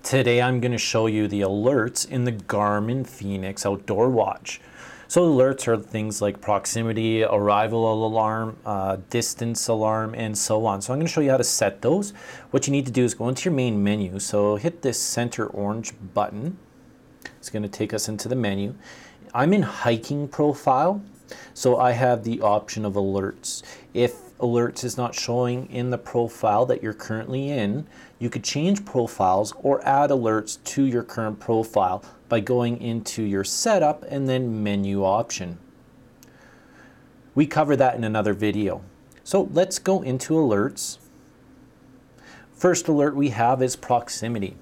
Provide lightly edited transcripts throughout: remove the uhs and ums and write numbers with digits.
Today I'm going to show you the alerts in the Garmin fenix outdoor watch. So alerts are things like proximity, arrival alarm, distance alarm, and so on. So I'm going to show you how to set those. What you need to do is go into your main menu. So hit this center orange button. It's going to take us into the menu. I'm in hiking profile, so I have the option of alerts. If alerts is not showing in the profile that you're currently in, you could change profiles or add alerts to your current profile by going into your setup and then menu option. We cover that in another video. So let's go into alerts. First alert we have is proximity.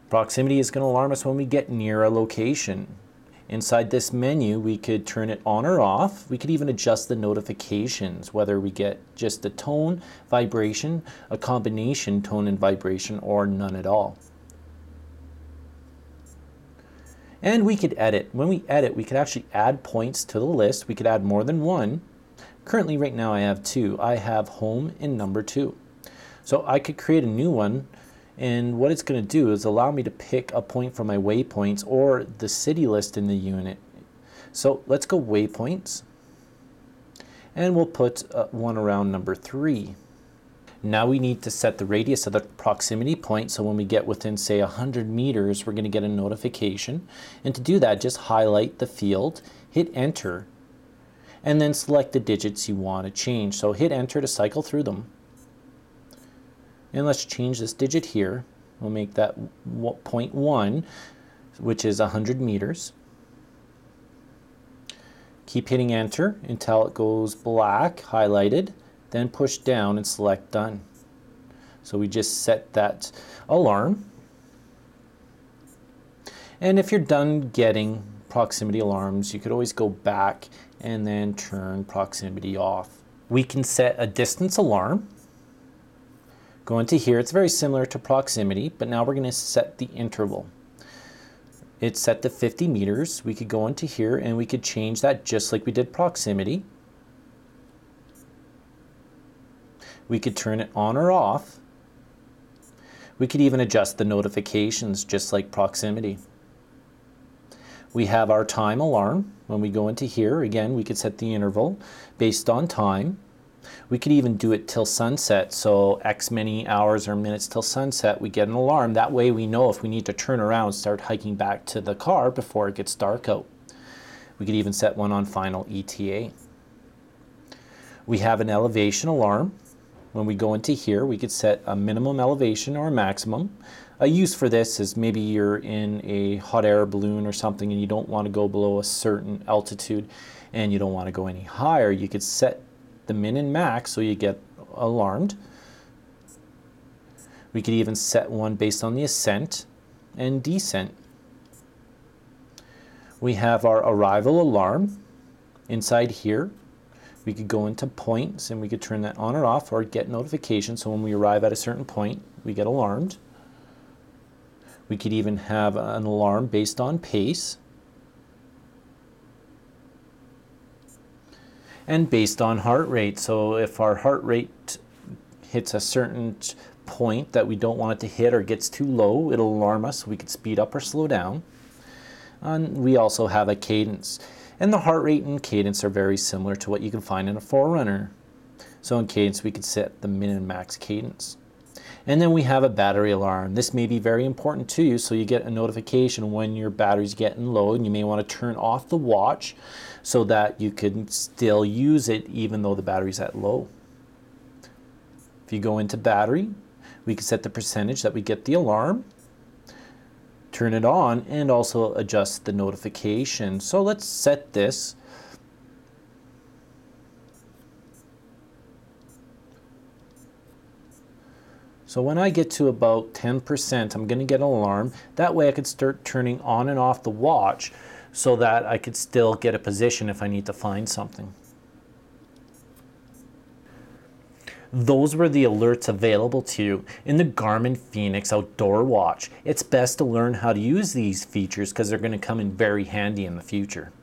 Proximity is going to alarm us when we get near a location. Inside this menu, we could turn it on or off. We could even adjust the notifications, whether we get just a tone, vibration, a combination tone and vibration, or none at all. And we could edit. When we edit, we could actually add points to the list. We could add more than one. Currently, right now, I have two. I have home and number 2. So I could create a new one. And what it's going to do is allow me to pick a point from my waypoints or the city list in the unit. So let's go waypoints. And we'll put one around number 3. Now we need to set the radius of the proximity point. So when we get within, say, 100 meters, we're going to get a notification. And to do that, just highlight the field, hit enter, and then select the digits you want to change. So hit enter to cycle through them. And let's change this digit here. We'll make that 0.1, which is 100 meters. Keep hitting enter until it goes black, highlighted, then push down and select done. So we just set that alarm. And if you're done getting proximity alarms, you could always go back and then turn proximity off. We can set a distance alarm. Go into here, it's very similar to proximity, but now we're going to set the interval. It's set to 50 meters. We could go into here and we could change that just like we did proximity. We could turn it on or off. We could even adjust the notifications just like proximity. We have our time alarm. When we go into here, again, we could set the interval based on time. We could even do it till sunset, so X many hours or minutes till sunset, we get an alarm. That way we know if we need to turn around and start hiking back to the car before it gets dark out. We could even set one on final ETA. We have an elevation alarm. When we go into here, we could set a minimum elevation or a maximum. A use for this is maybe you're in a hot air balloon or something and you don't want to go below a certain altitude and you don't want to go any higher. You could set the min and max so you get alarmed. We could even set one based on the ascent and descent. We have our arrival alarm inside here. We could go into points and we could turn that on or off or get notifications, so when we arrive at a certain point we get alarmed. We could even have an alarm based on pace and based on heart rate. So if our heart rate hits a certain point that we don't want it to hit or gets too low, it'll alarm us. We could speed up or slow down. And we also have a cadence. And the heart rate and cadence are very similar to what you can find in a Forerunner. So in cadence we could set the min and max cadence. And then we have a battery alarm. This may be very important to you, so you get a notification when your battery's getting low, and you may want to turn off the watch so that you can still use it even though the battery's at low. If you go into battery, we can set the percentage that we get the alarm, turn it on, and also adjust the notification. So let's set this. So when I get to about 10%, I'm going to get an alarm. That way I could start turning on and off the watch so that I could still get a position if I need to find something. Those were the alerts available to you in the Garmin fenix outdoor watch. It's best to learn how to use these features because they're going to come in very handy in the future.